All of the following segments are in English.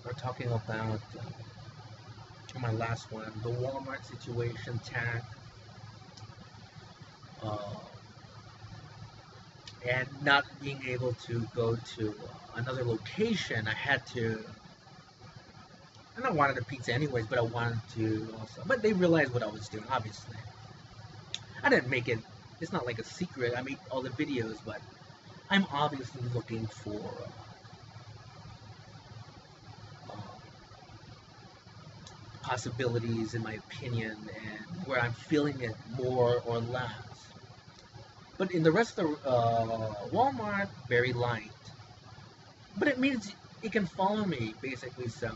We're talking about my last one, the Walmart situation, tag, uh, and not being able to go to another location. I had to. And I wanted a pizza anyways, but I wanted to also. But they realized what I was doing. Obviously, I didn't make it. It's not like a secret. I made all the videos, but I'm obviously looking for uh, possibilities, in my opinion, and where I'm feeling it more or less. But in the rest of the Walmart, very light. But it means it can follow me basically. So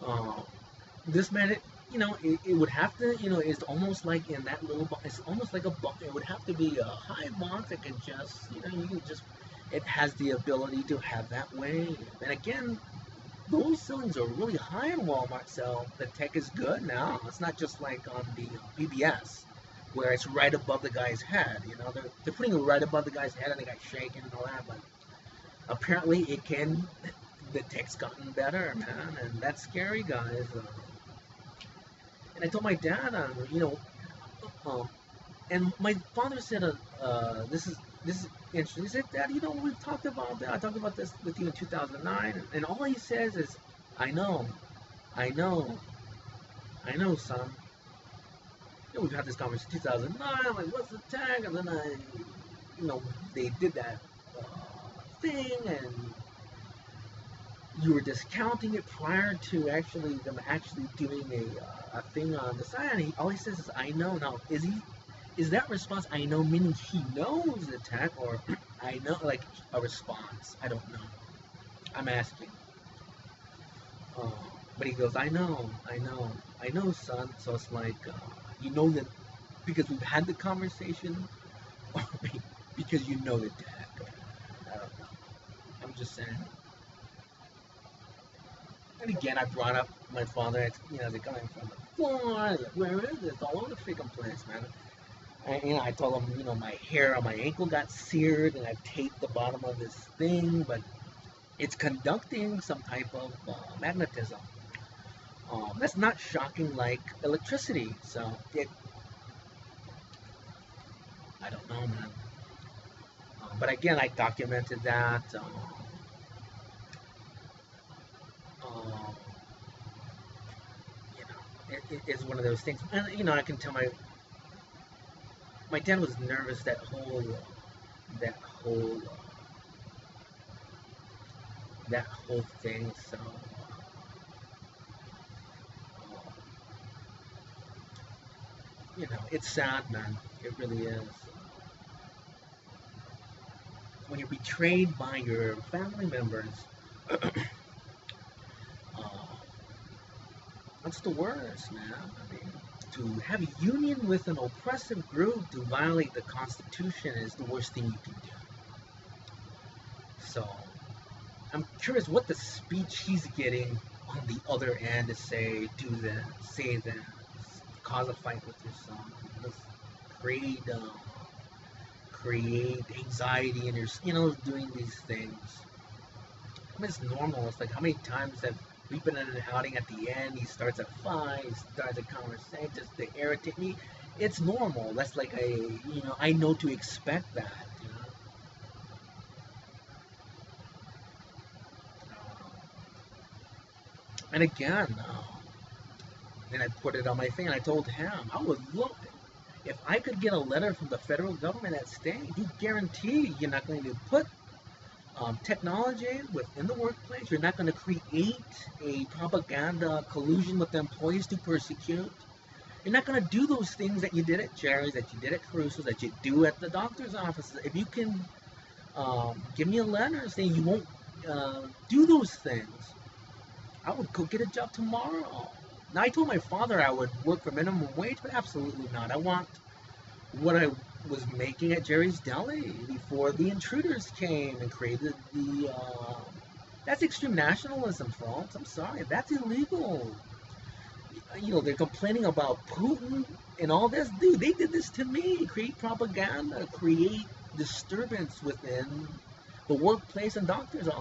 uh, this man, it would have to, it's almost like in that little box. It's almost like a box. It would have to be a high box that can just, you can just. It has the ability to have that wave. And again, those ceilings are really high in Walmart, so the tech is good now. It's not just like on the PBS, where it's right above the guy's head. They're putting it right above the guy's head and the guy's shaking and all that. But apparently, it can. The tech's gotten better, man, and that's scary, guys. And I told my dad, um, and my father said, this is interesting. He said, Dad, we've talked about that. I talked about this with you in 2009, and all he says is, I know, I know, I know, son. We've had this conversation in 2009. I'm like, what's the tag? And then they did that thing, and you were discounting it prior to them actually doing a thing on the side. And all he says is, I know. Now, is that response, I know, meaning he knows the tech, or I know, like a response? I don't know. I'm asking. Uh, but he goes, I know, I know, I know, son. So it's like, that because we've had the conversation, or because you know the tech. I don't know. I'm just saying. And again, I brought up my father, they're coming from the floor, where is it? It's all over the freaking place, man. And, I told him, my hair on my ankle got seared, and I've taped the bottom of this thing, but it's conducting some type of magnetism. That's not shocking like electricity, so I don't know, man. But again, I documented that. Um, it's one of those things, and I can tell my dad was nervous that whole that whole thing. So it's sad, man. It really is. When you're betrayed by your family members, uh, that's the worst, man. I mean, to have a union with an oppressive group to violate the Constitution is the worst thing you can do. So, I'm curious what the speech he's getting on the other end to say, do this, say this, cause a fight with your son, let's create anxiety in doing these things. I mean, it's normal. It's like, how many times have we been in an outing at the end? He starts a fight, he starts a conversation just to irritate me. It's normal. That's like I know to expect that. And again, and I put it on my thing, and I told him, I would look, if I could get a letter from the federal government that state, you guarantee you're not going to put technology within the workplace. You're not going to create a propaganda collusion with the employees to persecute. You're not going to do those things that you did at Jerry's, that you did at Caruso's, that you do at the doctor's offices. If you can give me a letter saying you won't do those things, I would go get a job tomorrow. Now, I told my father I would work for minimum wage, but absolutely not. I want what I was making at Jerry's Deli before the intruders came and created the. That's extreme nationalism, folks. I'm sorry, that's illegal. They're complaining about Putin and all this. Dude, they did this to me. Create propaganda, create disturbance within the workplace and doctors' office.